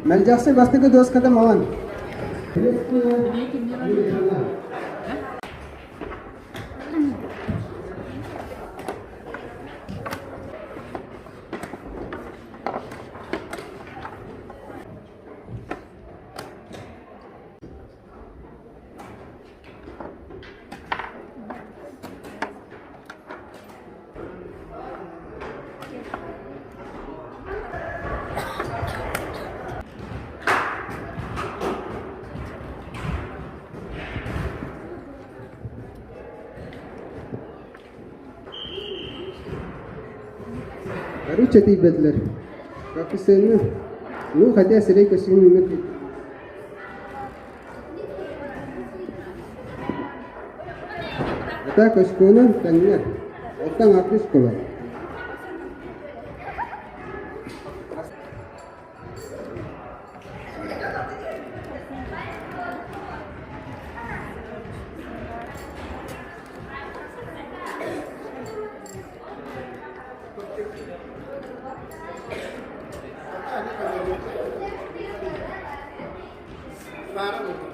ملجأ से बसने के दोस्त खत्म होवन أروح تي بدلر كافي سنة مو خديها سريك سنة مثل أتاك أشكونا تنير أتاك أكيس كلا Para